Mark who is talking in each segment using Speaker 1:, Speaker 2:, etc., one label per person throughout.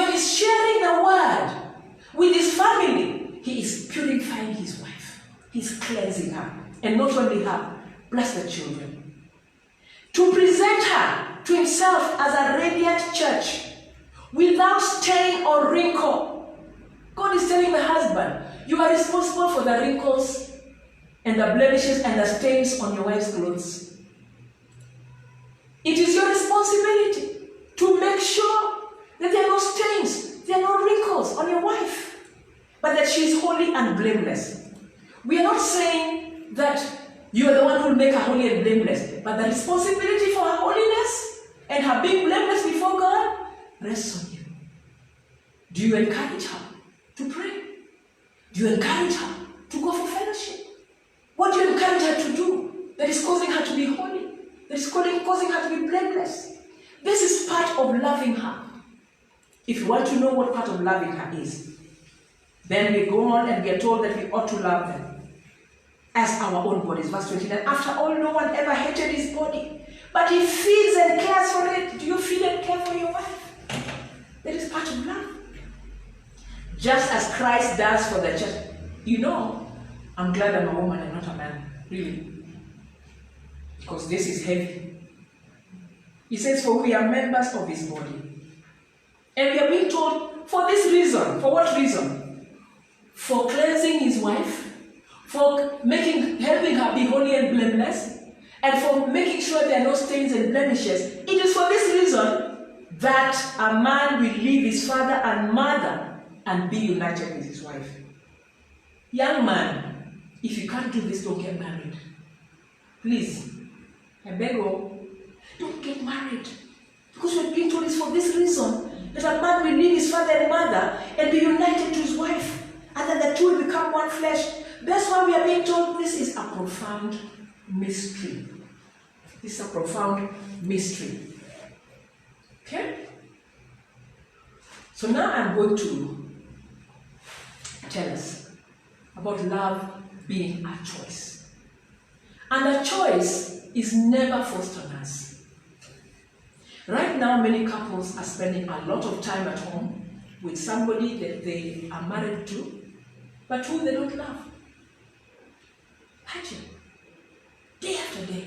Speaker 1: But he's sharing the word with his family. He is purifying his wife. He's cleansing her. And not only her, plus the children. To present her to himself as a radiant church, without stain or wrinkle. God is telling the husband, you are responsible for the wrinkles and the blemishes and the stains on your wife's clothes. It is your responsibility to make sure that there are no stains, there are no wrinkles on your wife, but that she is holy and blameless. We are not saying that you are the one who will make her holy and blameless, but the responsibility for her holiness and her being blameless before God rests on you. Do you encourage her to pray? Do you encourage her to go for fellowship? What do you encourage her to do that is causing her to be holy? That is causing her to be blameless? This is part of loving her. If you want to know what part of loving her is, then we go on and we are told that we ought to love them as our own bodies. Verse 29, after all, no one ever hated his body, but he feeds and cares for it. Do you feed and care for your wife? That is part of love. Just as Christ does for the church. You know, I'm glad I'm a woman and not a man. Really. Because this is heavy. He says, for we are members of his body. And we are being told, for this reason. For what reason? For cleansing his wife, for helping her be holy and blameless, and for making sure there are no stains and blemishes. It is for this reason that a man will leave his father and mother and be united with his wife. Young man, if you can't do this, don't get married. Please, I beg you, don't get married. Because we're being told it's for this reason that a man will leave his father and mother and be united to his wife, and then the two will become one flesh. That's why we are being told this is a profound mystery. This is a profound mystery. Okay? So now I'm going to tell us about love being a choice. And a choice is never forced on us. Right now, many couples are spending a lot of time at home with somebody that they are married to, but who they don't love. Imagine, day after day,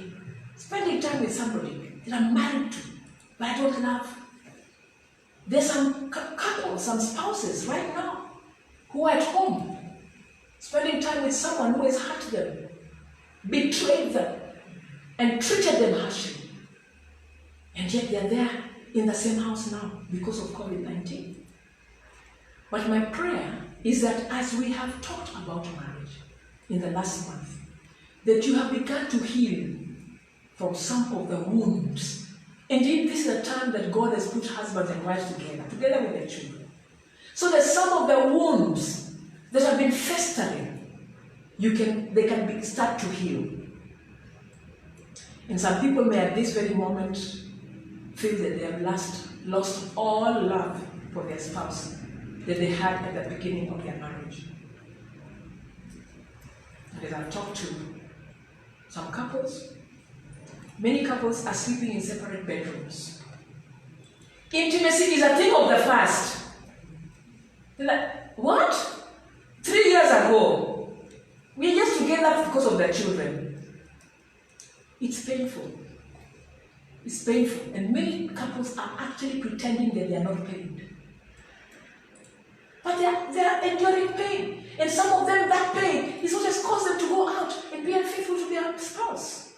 Speaker 1: spending time with somebody that I'm married to, but I don't love. There's some couples, some spouses right now who are at home, spending time with someone who has hurt them, betrayed them, and treated them harshly. And yet they're there in the same house now because of COVID-19. But my prayer is that as we have talked about marriage in the last month, that you have begun to heal from some of the wounds. Indeed, this is a time that God has put husbands and wives together with their children. So that some of the wounds that have been festering, they can start to heal. And some people may at this very moment feel that they have lost all love for their spouse that they had at the beginning of their marriage. And as I've talked to some couples, many couples are sleeping in separate bedrooms. Intimacy is a thing of the past. They're like, what? 3 years ago, we are just together because of the children. It's painful. It's painful. And many couples are actually pretending that they are not pained. But they are enduring pain. And some of them, that pain is what has caused them to go out and be unfaithful to their spouse.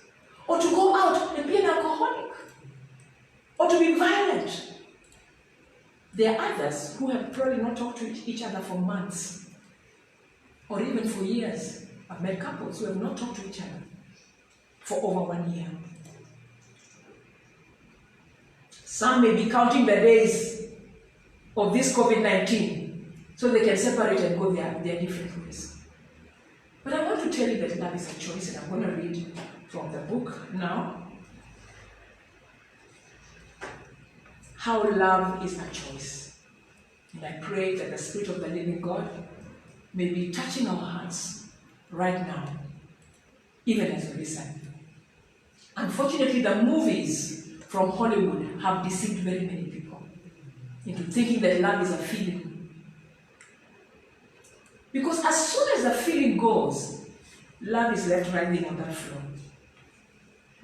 Speaker 1: Or to go out and be an alcoholic. Or to be violent. There are others who have probably not talked to each other for months. Or even for years. I've met couples who have not talked to each other for over 1 year. Some may be counting the days of this COVID-19 so they can separate and go their different ways. But I want to tell you that love is a choice, and I'm going to read from the book now. How love is a choice. And I pray that the Spirit of the living God may be touching our hearts right now, even as we listen. Unfortunately, the movies from Hollywood have deceived very many people. into thinking that love is a feeling. Because as soon as the feeling goes, love is left riding on that floor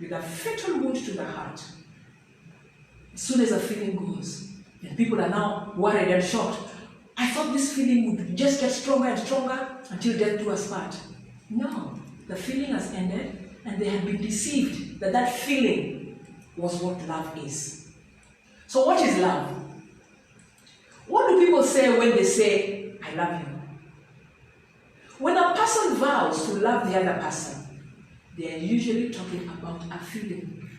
Speaker 1: with a fatal wound to the heart. As soon as the feeling goes, and people are now worried and shocked. I thought this feeling would just get stronger and stronger until death do us part. No, the feeling has ended, and they had been deceived that that feeling was what love is. So what is love? What do people say when they say, I love you? When a person vows to love the other person, they are usually talking about a feeling.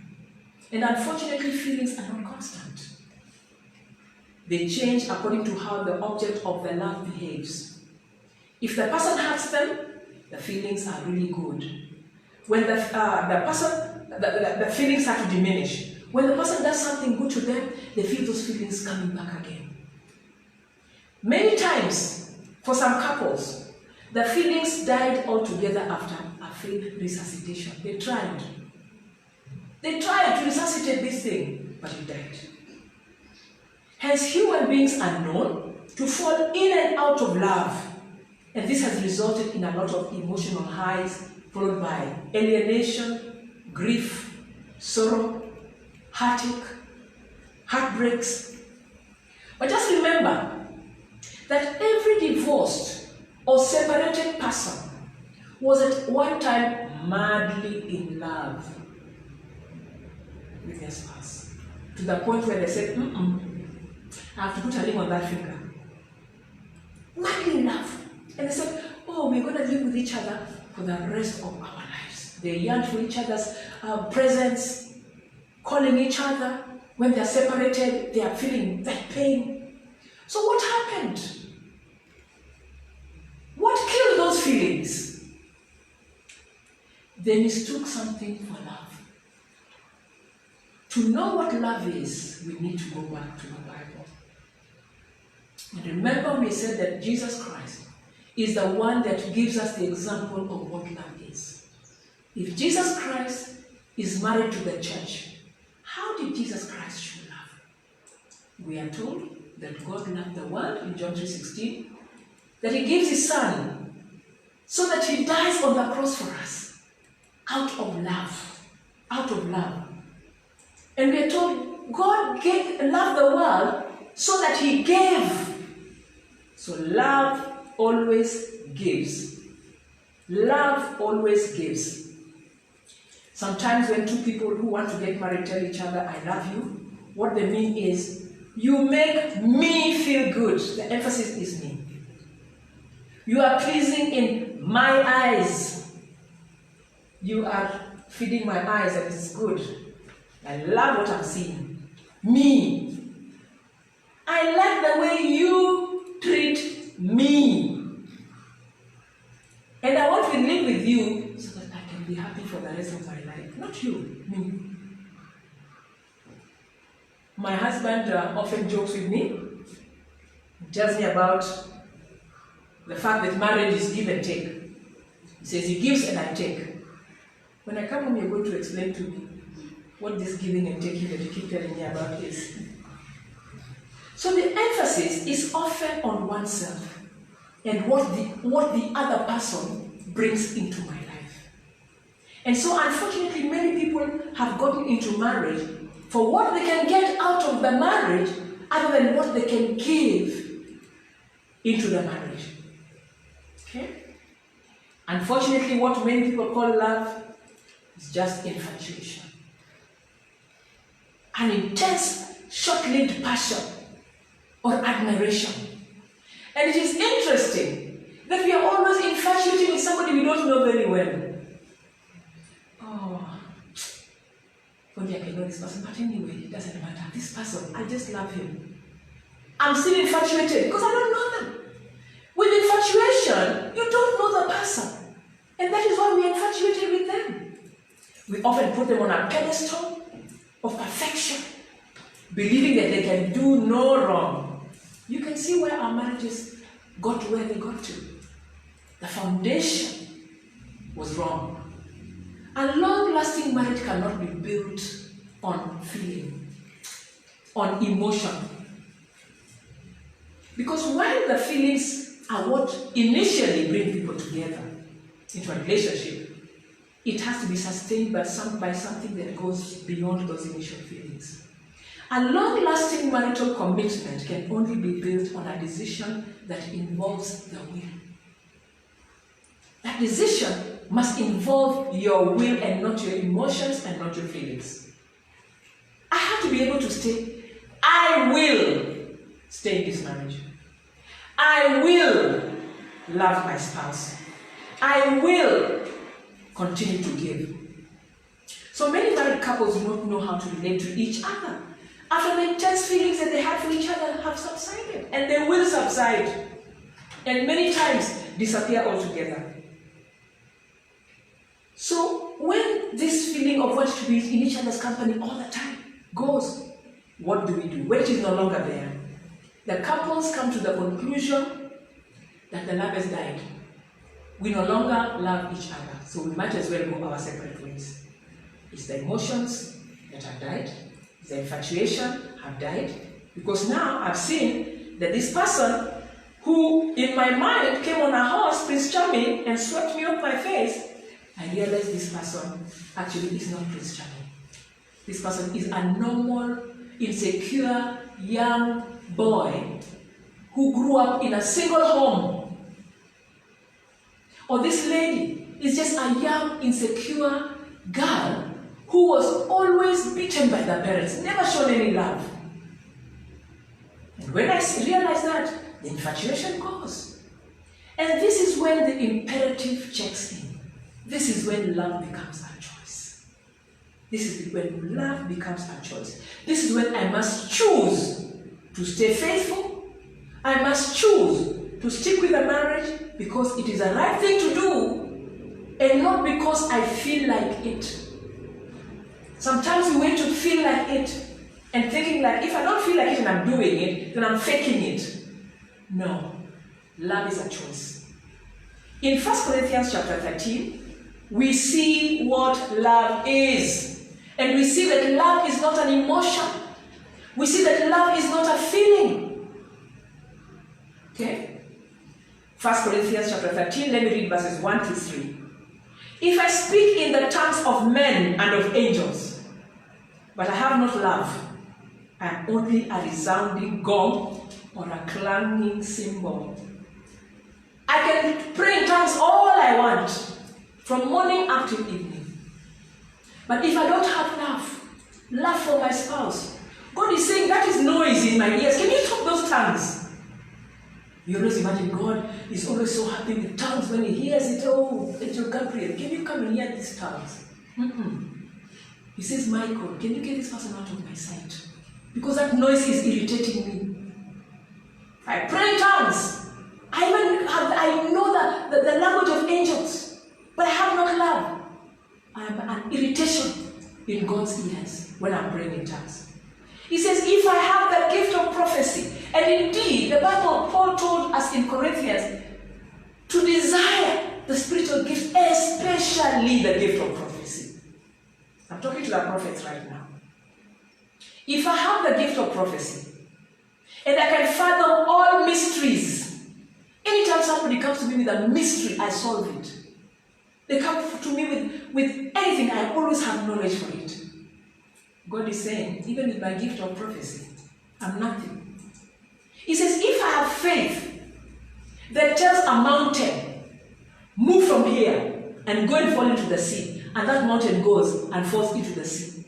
Speaker 1: And unfortunately, feelings are not constant. They change according to how the object of the love behaves. If the person hurts them, the feelings are really good. When the feelings start to diminish, when the person does something good to them, they feel those feelings coming back again. Many times, for some couples, the feelings died altogether after a failed resuscitation. They tried to resuscitate this thing, but it died. Hence, human beings are known to fall in and out of love. And this has resulted in a lot of emotional highs, followed by alienation, grief, sorrow, heartache, heartbreaks. But just remember that every divorced or separated person was at one time madly in love with their spouse, to the point where they said, I have to put a ring on that finger. Madly in love. And they said, oh, we're going to live with each other for the rest of our lives. They yearned for each other's presence, calling each other. When they're separated, they are feeling that pain. So what happened? What killed those feelings? They mistook something for love. To know what love is, we need to go back to the Bible. And remember, we said that Jesus Christ is the one that gives us the example of what love is. If Jesus Christ is married to the church, how did Jesus Christ show love? We are told that God loved the world in John 3:16, that he gives his son so that he dies on the cross for us, out of love, And we are told God loved the world so that he gave. So love always gives. Love always gives. Sometimes when two people who want to get married tell each other, I love you, what they mean is, you make me feel good. The emphasis is me. You are pleasing in my eyes. You are feeding my eyes that it's good. I love what I'm seeing. Me. I like the way you treat me. And I want to live with you so that I can be happy for the rest of my life. Not you, me. My husband often jokes with me, tells me about the fact that marriage is give and take. He says he gives and I take. When I come home, you're going to explain to me what this giving and taking that you keep telling me about is. So the emphasis is often on oneself and what the other person brings into my life. And so unfortunately, many people have gotten into marriage for what they can get out of the marriage other than what they can give into the marriage. Okay? Unfortunately, what many people call love is just infatuation. An intense, short-lived passion or admiration. And it is interesting that we are always infatuated with somebody we don't know very well. Oh, only I can know this person, but anyway, it doesn't matter. This person, I just love him. I'm still infatuated because I don't know them. With infatuation, you don't know the person. And that is why we are infatuated with them. We often put them on a pedestal of perfection, believing that they can do no wrong. You can see where our marriages got to where they got to. The foundation was wrong. A long-lasting marriage cannot be built on feeling, on emotion. Because while the feelings are what initially bring people together into a relationship, it has to be sustained by something that goes beyond those initial feelings. A long-lasting marital commitment can only be built on a decision that involves the will. That decision must involve your will and not your emotions and not your feelings. I have to be able to say, I will stay in this marriage. I will love my spouse. I will continue to give. So many married couples do not know how to relate to each other after the intense feelings that they have for each other have subsided, and they will subside, and many times disappear altogether. So when this feeling of wanting to be in each other's company all the time goes, what do we do? When it is no longer there, the couples come to the conclusion that the love has died. We no longer love each other, so we might as well go our separate ways. It's the emotions that have died, it's the infatuation have died, because now I've seen that this person who in my mind came on a horse, Prince Charming, and swept me off my face, I realized this person actually is not Prince Charming. This person is a normal, insecure, young boy who grew up in a single home. Or this lady is just a young, insecure girl who was always beaten by the parents, never shown any love. And when I realized that, the infatuation goes. And this is when the imperative checks in. This is when love becomes a choice. This is when love becomes a choice. This is when I must choose to stay faithful. I must choose to stick with the marriage because it is the right thing to do and not because I feel like it. Sometimes we wait to feel like it and thinking like, if I don't feel like it and I'm doing it, then I'm faking it. No, love is a choice. In 1 Corinthians chapter 13, we see what love is. And we see that love is not an emotion. We see that love is not a feeling. Okay? 1 Corinthians chapter 13, let me read verses 1 to 3. If I speak in the tongues of men and of angels, but I have not love, I am only a resounding gong or a clanging cymbal. I can pray in tongues all I want, from morning up to evening. But if I don't have love for my spouse, God is saying that is noise in my ears. Can you stop those tongues? You always imagine God is always so happy with tongues when he hears it. Oh, Angel Gabriel, can you come and hear these tongues? He says, Michael, can you get this person out of my sight? Because that noise is irritating me. I pray in tongues. I know the language of angels, but I have not love. I am an irritation in God's ears when I'm praying in tongues. He says, if I have the gift of prophecy, and indeed, the Bible, Paul told us in Corinthians to desire the spiritual gift, especially the gift of prophecy. I'm talking to the prophets right now. If I have the gift of prophecy, and I can fathom all mysteries, anytime somebody comes to me with a mystery, I solve it. They come to me with anything, I always have knowledge for it. God is saying, even with my gift of prophecy, I'm nothing. He says, if I have faith that tells a mountain, move from here and go and fall into the sea, and that mountain goes and falls into the sea.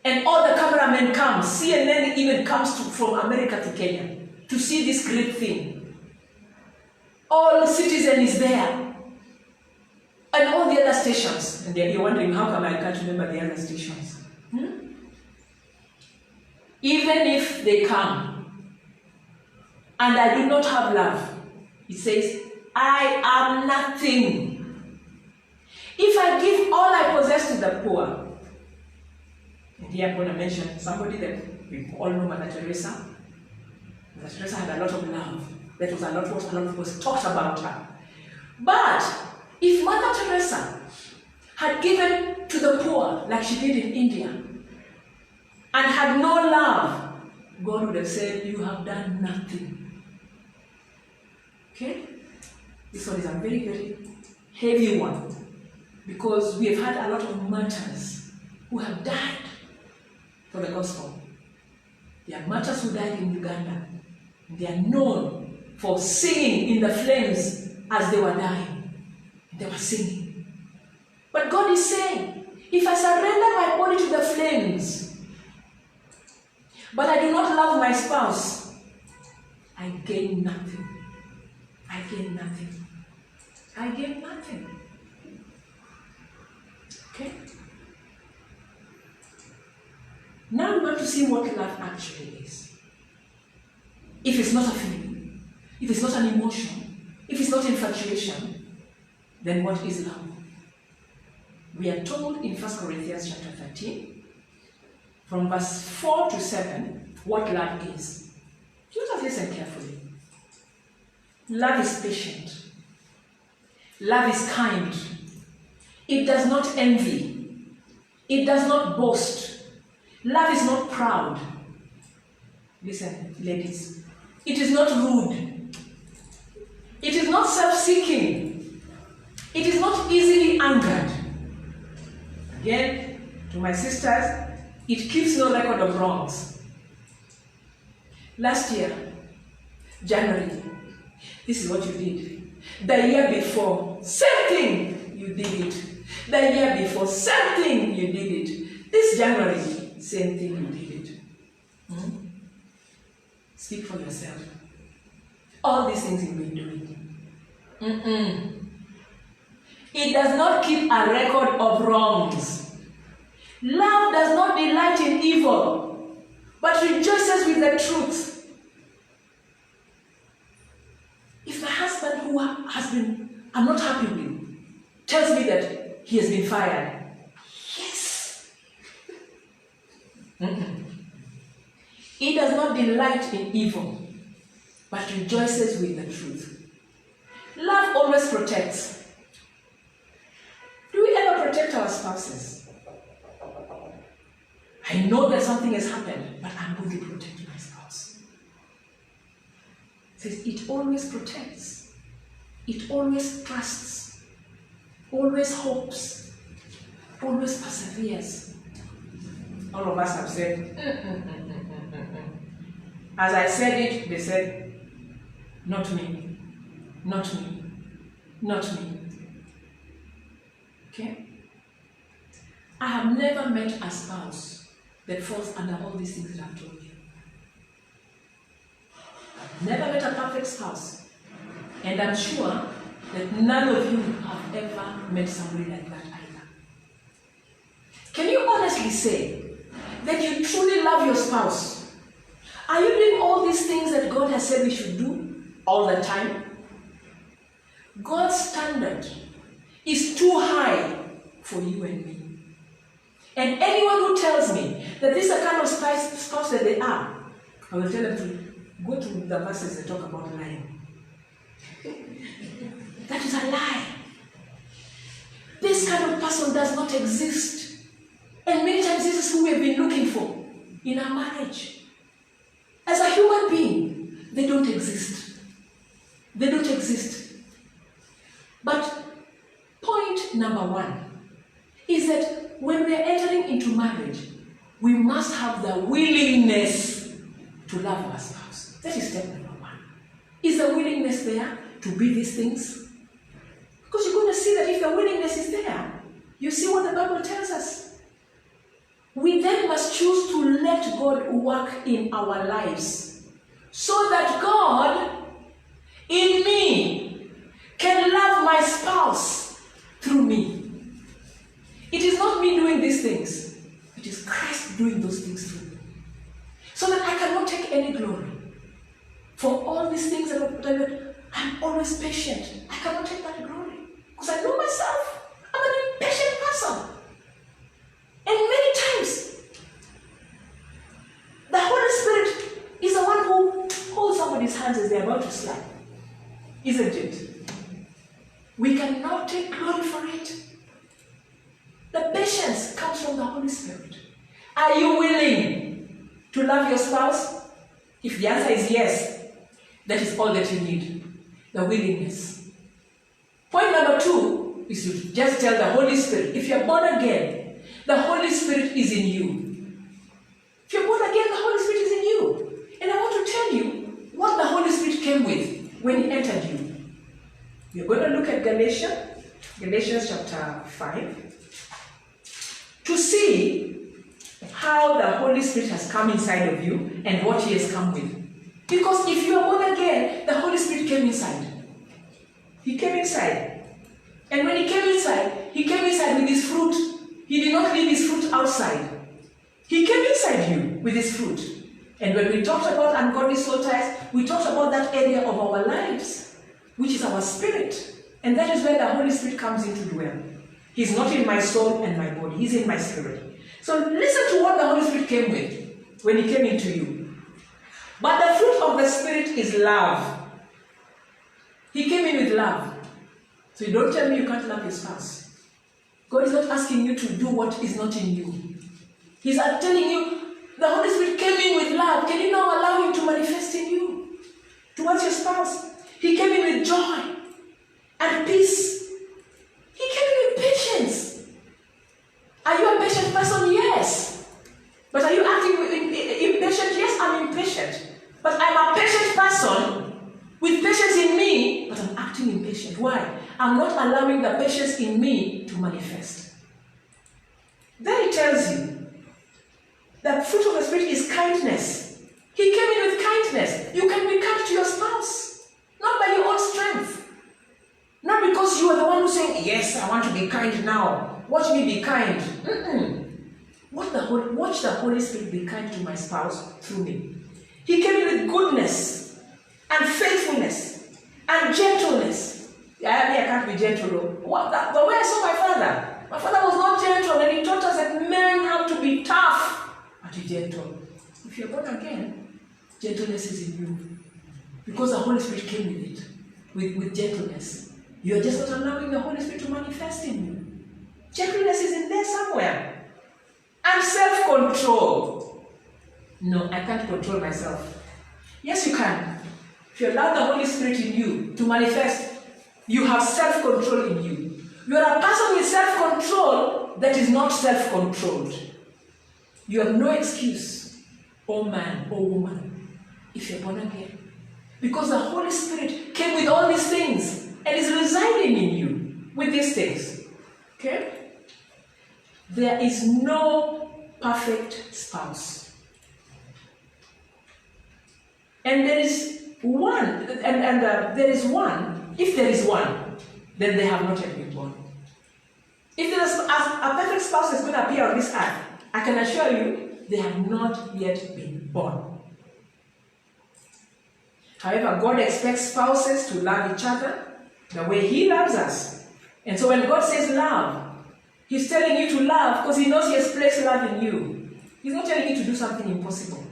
Speaker 1: And all the cameramen come, CNN even comes from America to Kenya to see this great thing. All Citizen is there. And all the other stations. And you're wondering, how come I can't remember the other stations? Even if they come, and I do not have love, it says, I am nothing. If I give all I possess to the poor, and here I'm going to mention somebody that we all know, Mother Teresa. Mother Teresa had a lot of love. That was a lot what was talked about her. But if Mother Teresa had given to the poor like she did in India, and had no love, God would have said, you have done nothing. Okay? This one is a very, very heavy one, because we have had a lot of martyrs who have died for the gospel. There are martyrs who died in Uganda. They are known for singing in the flames as they were dying. They were singing. But God is saying, if I surrender my body to the flames, but I do not love my spouse, I gain nothing. I gain nothing. I gain nothing. Okay? Now we want to see what love actually is. If it's not a feeling, if it's not an emotion, if it's not infatuation, then what is love? We are told in 1 Corinthians chapter 13, from verse 4 to 7, what love is. Let us listen carefully. Love is patient. Love is kind. It does not envy. It does not boast. Love is not proud. Listen, ladies. It is not rude. It is not self-seeking. It is not easily angered. Again, to my sisters, it keeps no record of wrongs. Last year, January, this is what you did. The year before, same thing, you did it. The year before, same thing, you did it. This January, same thing, you did it. Speak for yourself. All these things you've been doing. It does not keep a record of wrongs. Love does not delight in evil, but rejoices with the truth. If my husband, who I'm not happy with, tells me that he has been fired, yes. He does not delight in evil, but rejoices with the truth. Love always protects. Do we ever protect our spouses? I know that something has happened, but I'm going to protect my spouse. It says it always protects. It always trusts. Always hopes. Always perseveres. All of us have said, As I said it, they said, not me, not me, not me. Okay? I have never met a spouse that falls under all these things that I've told you. I've never met a perfect spouse. And I'm sure that none of you have ever met somebody like that either. Can you honestly say that you truly love your spouse? Are you doing all these things that God has said we should do all the time? God's standard is too high for you and me. And anyone who tells me that this is the kind of spouse that they are, I will tell them to go to the verses that talk about lying. That is a lie. This kind of person does not exist. And many times this is who we have been looking for in our marriage. As a human being, they don't exist. They don't exist. But point number one is that when we are entering into marriage, we must have the willingness to love our spouse. That is step number one. Is the willingness there to be these things? Because you're going to see that if the willingness is there, you see what the Bible tells us. We then must choose to let God work in our lives so that God in me can love my spouse through me. It is not me doing these things. It is Christ doing those things through me. So that I cannot take any glory for all these things that I'm always patient. I cannot take that glory because I know myself. I'm an impatient person. And many times, the Holy Spirit is the one who holds somebody's hands as they're about to slap. Isn't it? We cannot take glory for it. The patience comes from the Holy Spirit. Are you willing to love your spouse? If the answer is yes, that is all that you need, the willingness. Point number 2 is to just tell the Holy Spirit, if you're born again, the Holy Spirit is in you. If you're born again, the Holy Spirit is in you. And I want to tell you what the Holy Spirit came with when He entered you. We're going to look at Galatians chapter 5, to see how the Holy Spirit has come inside of you and what He has come with. Because if you are born again, the Holy Spirit came inside. He came inside. And when He came inside with His fruit. He did not leave His fruit outside. He came inside you with His fruit. And when we talked about ungodly soul ties, we talked about that area of our lives, which is our spirit. And that is where the Holy Spirit comes in to dwell. He's not in my soul and my body. He's in my spirit. So listen to what the Holy Spirit came with when He came into you. But the fruit of the Spirit is love. He came in with love. So you don't tell me you can't love your spouse. God is not asking you to do what is not in you. He's telling you, the Holy Spirit came in with love. Can you now allow Him to manifest in you? Towards your spouse. He came in with joy and peace. He came in with patience. Are you a patient person? Yes. But are you acting impatient? Yes, I'm impatient. But I'm a patient person with patience in me, but I'm acting impatient. Why? I'm not allowing the patience in me to manifest. Then He tells you, the fruit of the Spirit is kindness. He came in with kindness. You can be kind to your spouse, not by your own strength. Not because you are the one who's saying, yes, I want to be kind now. Watch me be kind. Watch the Holy Spirit be kind to my spouse through me. He came in with goodness and faithfulness and gentleness. Yeah, I can't be gentle. But when I saw my father was not gentle, and he taught us that men have to be tough. Be gentle. If you're born again, gentleness is in you. Because the Holy Spirit came with it, with gentleness. You're just not allowing the Holy Spirit to manifest in you. Gentleness is in there somewhere. And self-control. No, I can't control myself. Yes, you can. If you allow the Holy Spirit in you to manifest, you have self-control in you. You are a person with self-control that is not self-controlled. You have no excuse, oh man, oh woman, if you're born again. Because the Holy Spirit came with all these things and is residing in you with these things. Okay? There is no perfect spouse. And there is one, and there is one, if there is one, then they have not yet been born. If there is a perfect spouse that's going to appear on this earth, I can assure you, they have not yet been born. However, God expects spouses to love each other the way He loves us. And so when God says love, He's telling you to love because He knows He has placed love in you. He's not telling you to do something impossible.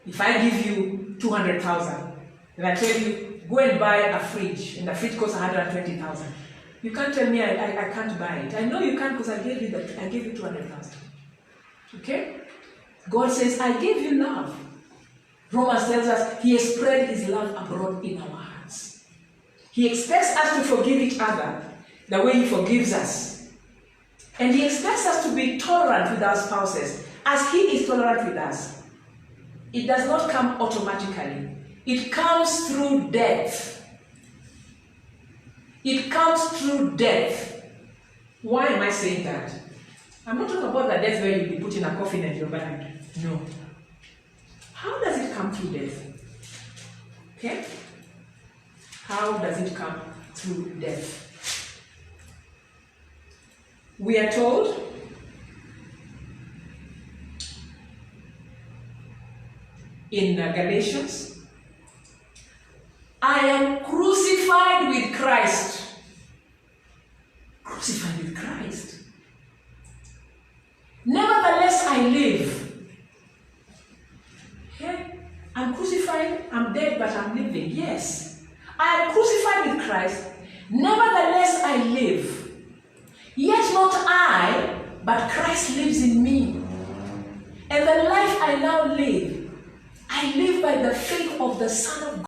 Speaker 1: If I give you 200,000, and I tell you, go and buy a fridge, and the fridge costs 120,000. You can't tell me I can't buy it. I know you can't because I gave you 200,000. Okay? God says, I gave you love. Romans tells us He has spread His love abroad in our hearts. He expects us to forgive each other the way He forgives us. And He expects us to be tolerant with our spouses as He is tolerant with us. It does not come automatically. It comes through death. It comes through death. Why am I saying that? I'm not talking about the death where you'll be put in a coffin and you're buried. No. How does it come through death? Okay? How does it come through death? We are told in Galatians, I am crucified with Christ. Crucified with Christ. Nevertheless, I live. Okay? I'm crucified, I'm dead, but I'm living. Yes. I am crucified with Christ. Nevertheless, I live. Yet not I, but Christ lives in me. And the life I now live, I live by the faith of the Son of God.